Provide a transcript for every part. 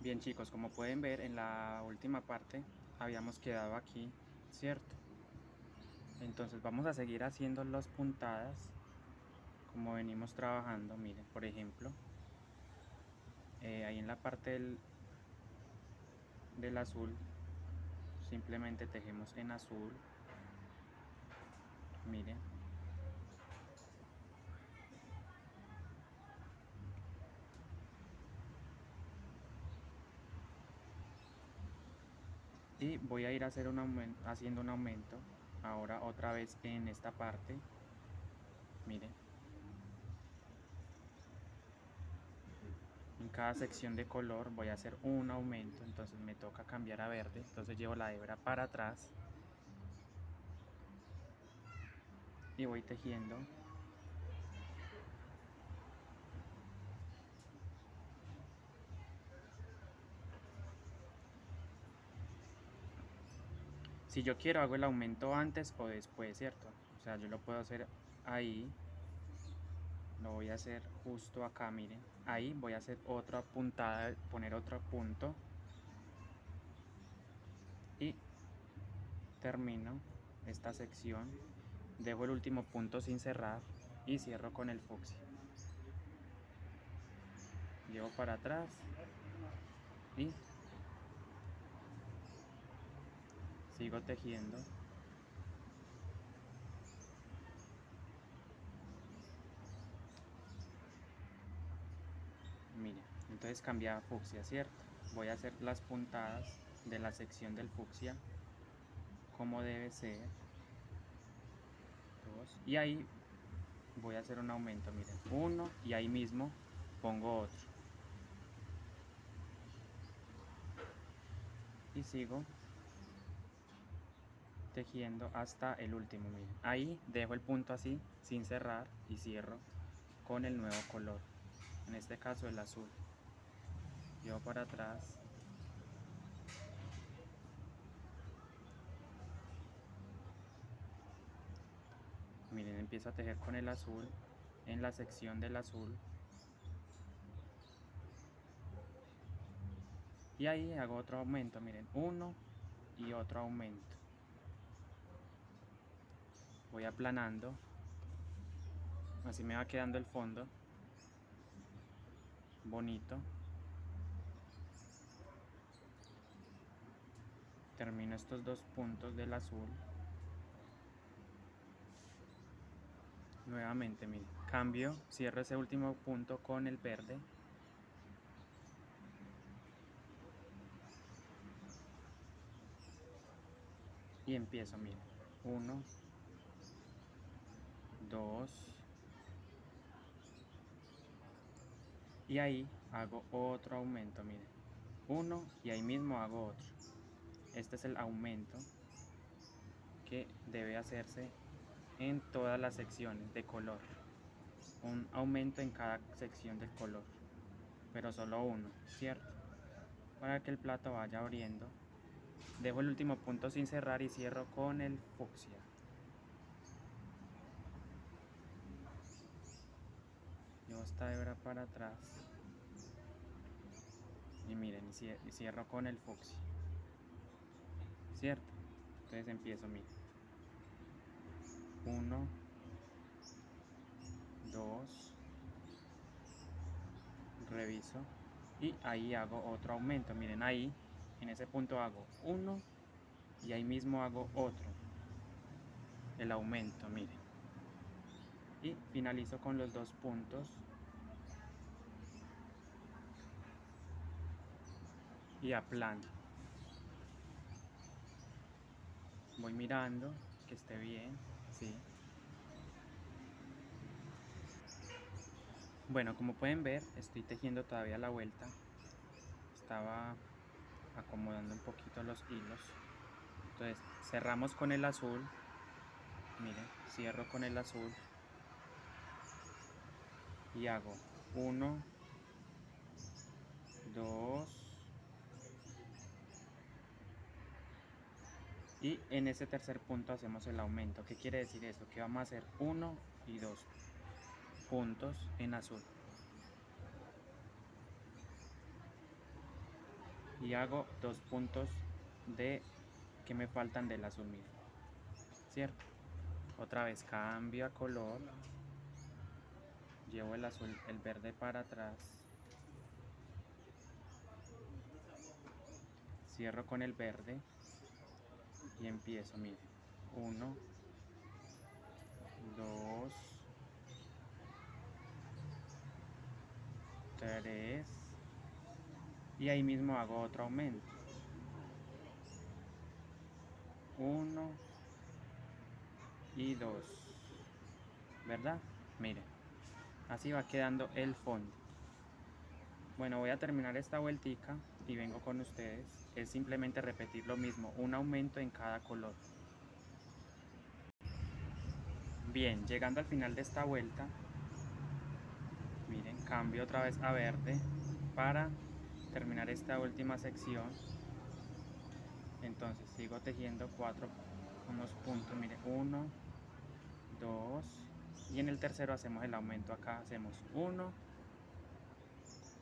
Bien chicos, como pueden ver en la última parte habíamos quedado aquí, ¿cierto? Entonces vamos a seguir haciendo las puntadas como venimos trabajando. Miren, por ejemplo, ahí en la parte del azul, simplemente tejemos en azul, miren. Y voy a ir a hacer haciendo un aumento, ahora otra vez en esta parte, miren. En cada sección de color voy a hacer un aumento, entonces me toca cambiar a verde, entonces llevo la hebra para atrás y voy tejiendo. Si yo quiero hago el aumento antes o después, ¿cierto? O sea, yo lo puedo hacer ahí, lo voy a hacer justo acá, miren. Ahí voy a hacer otra puntada, poner otro punto y termino esta sección. Dejo el último punto sin cerrar y cierro con el fucsia. Llevo para atrás y sigo tejiendo. Miren, entonces cambia a fucsia, ¿cierto? Voy a hacer las puntadas de la sección del fucsia como debe ser. Dos, y ahí voy a hacer un aumento, miren, uno y ahí mismo pongo otro y sigo tejiendo hasta el último. Miren, ahí dejo el punto así sin cerrar y cierro con el nuevo color, en este caso el azul. Llevo para atrás, miren, empiezo a tejer con el azul en la sección del azul y ahí hago otro aumento, miren, uno y otro aumento. Voy aplanando, así me va quedando el fondo bonito. Termino estos dos puntos del azul. Nuevamente, miren, cambio, cierro ese último punto con el verde. Y empiezo, miren, 1, 2, y ahí hago otro aumento, miren, uno y ahí mismo hago otro. Este es el aumento que debe hacerse en todas las secciones de color. Un aumento en cada sección del color, pero solo uno, ¿cierto? Para que el plato vaya abriendo. Dejo el último punto sin cerrar y cierro con el fucsia. Llevo esta hebra para atrás y miren, y cierro con el fucsia, ¿cierto? Entonces empiezo, miren, 1, 2, reviso y ahí hago otro aumento. Miren, ahí en ese punto hago uno y ahí mismo hago otro, el aumento, miren, y finalizo con los dos puntos y aplano. Voy mirando que esté bien, sí. Bueno, como pueden ver, estoy tejiendo todavía la vuelta. Estaba acomodando un poquito los hilos. Entonces cerramos con el azul. Miren, cierro con el azul y hago 1, 2 y en ese tercer punto hacemos el aumento. ¿Qué quiere decir eso? Que vamos a hacer 1 y 2 puntos en azul. y hago 2 puntos de que me faltan del azul, miren, ¿cierto? Otra vez cambio a color, llevo el azul, el verde para atrás, cierro con el verde y empiezo, miren, 1, 2, 3 y ahí mismo hago otro aumento, 1 y 2, ¿verdad? Miren, así va quedando el fondo. Bueno, voy a terminar esta vueltica y vengo con ustedes. Es simplemente repetir lo mismo, un aumento en cada color. Bien, llegando al final de esta vuelta, miren, cambio otra vez a verde para terminar esta última sección. Entonces sigo tejiendo unos puntos, miren, 1, 2 y en el tercero hacemos el aumento acá, hacemos 1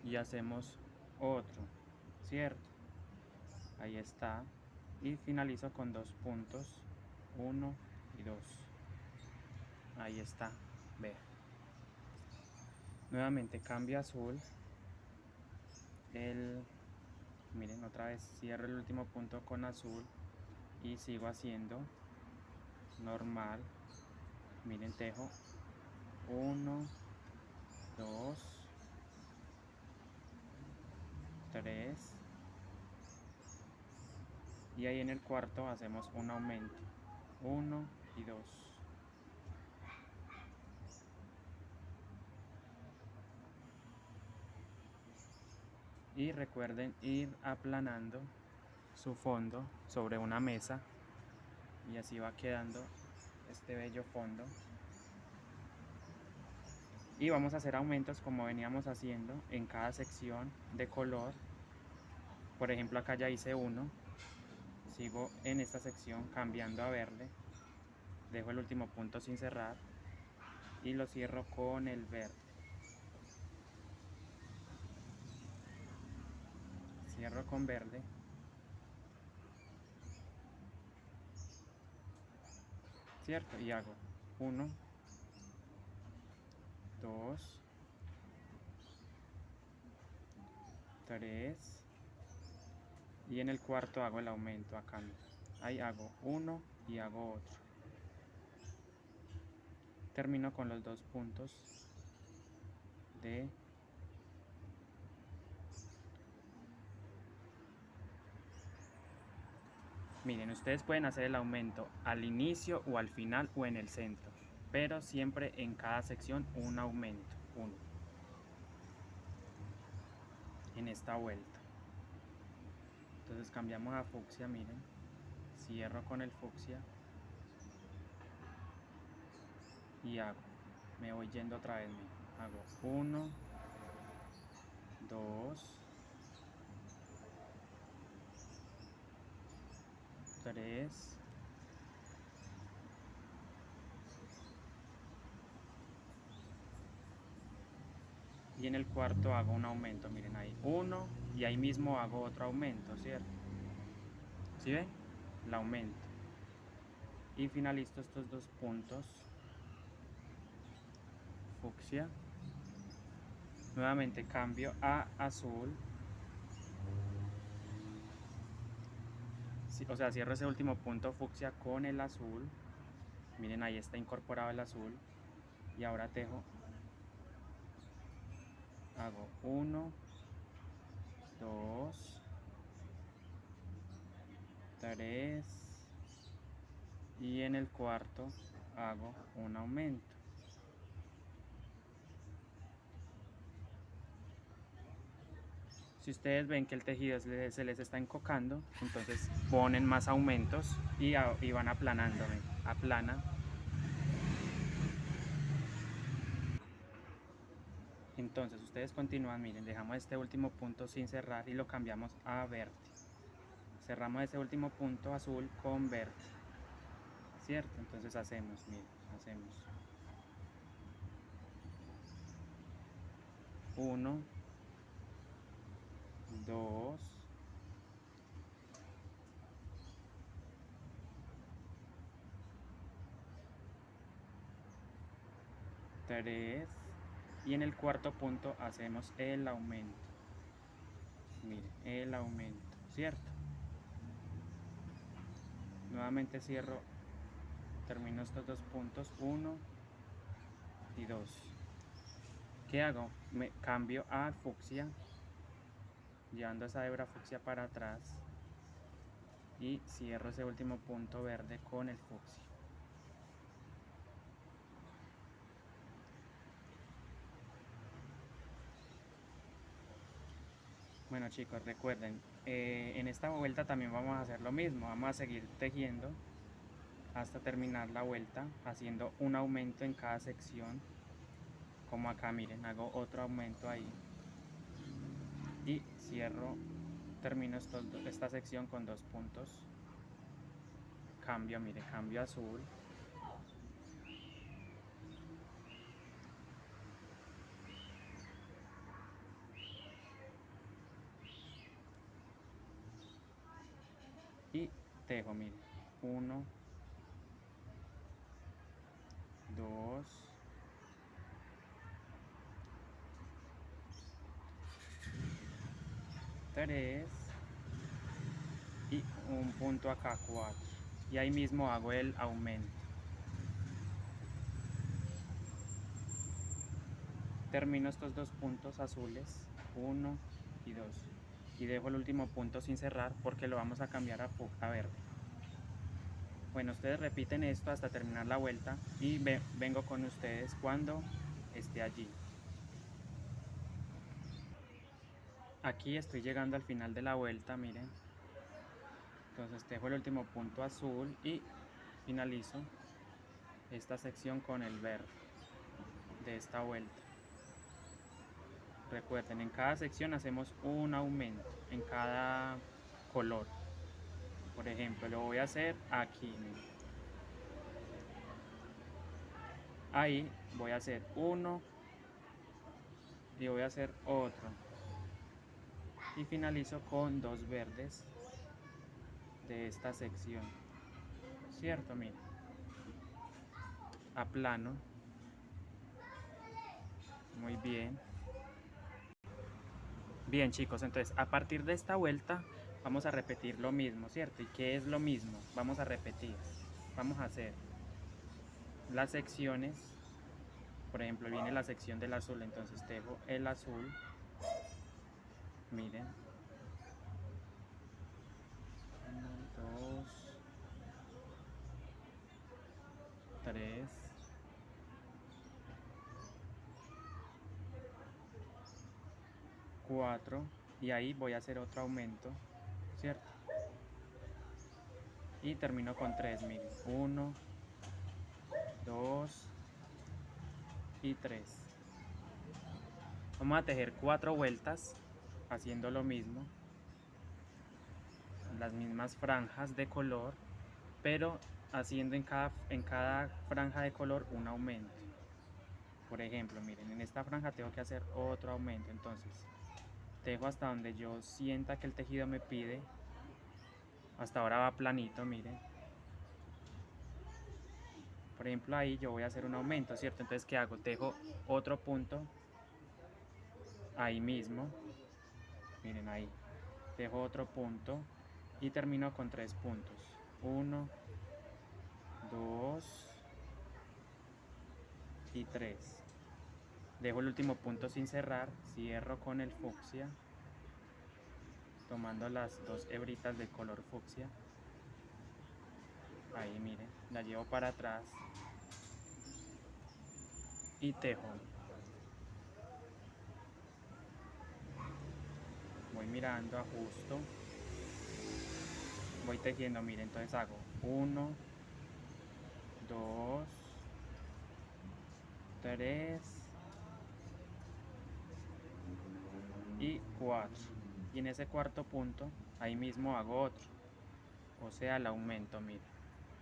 y hacemos otro, ¿cierto? Ahí está. Y finalizo con 2 puntos, 1 y 2. Ahí está, ve. Nuevamente cambio a azul. Miren, otra vez cierro el último punto con azul y sigo haciendo normal. Miren, tejo 1, 2, 3 y ahí en el cuarto hacemos un aumento, 1 y 2. Y recuerden ir aplanando su fondo sobre una mesa y así va quedando este bello fondo. Y vamos a hacer aumentos como veníamos haciendo en cada sección de color. Por ejemplo, acá ya hice uno, sigo en esta sección cambiando a verde, dejo el último punto sin cerrar y lo cierro con el verde. Cierro con verde. ¿Cierto? Y hago 1, 2, 3 y en el cuarto hago el aumento acá. Ahí hago uno y hago otro. Termino con los 2 puntos de miren, ustedes pueden hacer el aumento al inicio o al final o en el centro, pero siempre en cada sección un aumento, uno, en esta vuelta. Entonces cambiamos a fucsia, miren, cierro con el fucsia y hago, me voy yendo otra vez, miren, hago 1, 2, 3, y en el cuarto hago un aumento, miren ahí, 1 y ahí mismo hago otro aumento, ¿cierto? ¿Sí ven? El aumento. Y finalizo estos 2 puntos, fucsia. Nuevamente cambio a azul. O sea, cierro ese último punto fucsia con el azul. Miren, ahí está incorporado el azul. Y ahora tejo. Hago 1, 2, 3. Y en el cuarto hago un aumento. Si ustedes ven que el tejido se les está encocando, entonces ponen más aumentos y van aplanando. Aplana. Entonces ustedes continúan, miren, dejamos este último punto sin cerrar y lo cambiamos a verde. Cerramos ese último punto azul con verde, ¿cierto? Entonces hacemos, miren, hacemos 1, 2, 3 y en el cuarto punto hacemos el aumento. Miren, el aumento, ¿cierto? Nuevamente cierro, termino estos dos puntos, 1 y 2. ¿Qué hago? Me cambio a fucsia, llevando esa hebra fucsia para atrás y cierro ese último punto verde con el fucsia. Bueno chicos, recuerden, en esta vuelta también vamos a hacer lo mismo, vamos a seguir tejiendo hasta terminar la vuelta, haciendo un aumento en cada sección, como acá miren, hago otro aumento ahí y cierro, termino esta sección con 2 puntos, cambio, mire, cambio azul, y tejo, mire, 1, 2, 3 y un punto acá, 4, y ahí mismo hago el aumento. Termino estos dos puntos azules, 1 y 2, y dejo el último punto sin cerrar porque lo vamos a cambiar a verde. Bueno, ustedes repiten esto hasta terminar la vuelta y vengo con ustedes cuando esté allí. Aquí estoy llegando al final de la vuelta, miren. Entonces dejo el último punto azul y finalizo esta sección con el verde de esta vuelta. Recuerden, en cada sección hacemos un aumento en cada color. Por ejemplo, lo voy a hacer aquí. Ahí voy a hacer uno y voy a hacer otro. Y finalizo con 2 verdes de esta sección. ¿Cierto? Miren. Aplano. Muy bien. Bien chicos, entonces a partir de esta vuelta vamos a repetir lo mismo, ¿cierto? ¿Y qué es lo mismo? Vamos a repetir. Vamos a hacer las secciones. Por ejemplo, viene la sección del azul, entonces tejo el azul. Miren. 1, 2, 3, 4 y ahí voy a hacer otro aumento, ¿cierto? Y termino con 3, miren, 1, 2 y 3. Vamos a tejer 4 vueltas haciendo lo mismo, las mismas franjas de color, pero haciendo en cada franja de color un aumento. Por ejemplo, miren, en esta franja tengo que hacer otro aumento, entonces tejo hasta donde yo sienta que el tejido me pide. Hasta ahora va planito, miren. Por ejemplo, ahí yo voy a hacer un aumento, ¿cierto? Entonces, ¿qué hago? Tejo otro punto ahí mismo. Miren ahí. Tejo otro punto y termino con 3 puntos. 1, 2 y 3. Dejo el último punto sin cerrar, cierro con el fucsia, tomando las 2 hebritas de color fucsia. Ahí miren, la llevo para atrás y tejo. Voy mirando, ajusto, voy tejiendo, miren, entonces hago 1, 2, 3 y 4. Y en ese cuarto punto, ahí mismo hago otro, o sea, el aumento, miren.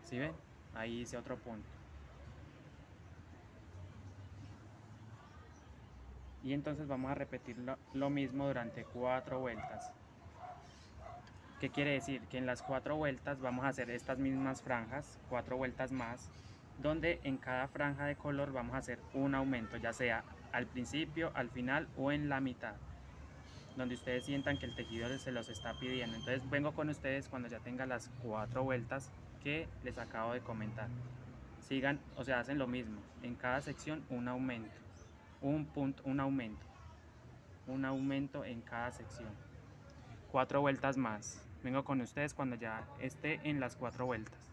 ¿Sí ven? Ahí hice otro punto. Y entonces vamos a repetir lo mismo durante 4 vueltas. ¿Qué quiere decir? Que en las 4 vueltas vamos a hacer estas mismas franjas, 4 vueltas más, donde en cada franja de color vamos a hacer un aumento, ya sea al principio, al final o en la mitad, donde ustedes sientan que el tejido se los está pidiendo. Entonces vengo con ustedes cuando ya tenga las 4 vueltas que les acabo de comentar. Sigan, o sea, hacen lo mismo, en cada sección un aumento, un aumento en cada sección. 4 vueltas más. Vengo con ustedes cuando ya esté en las 4 vueltas.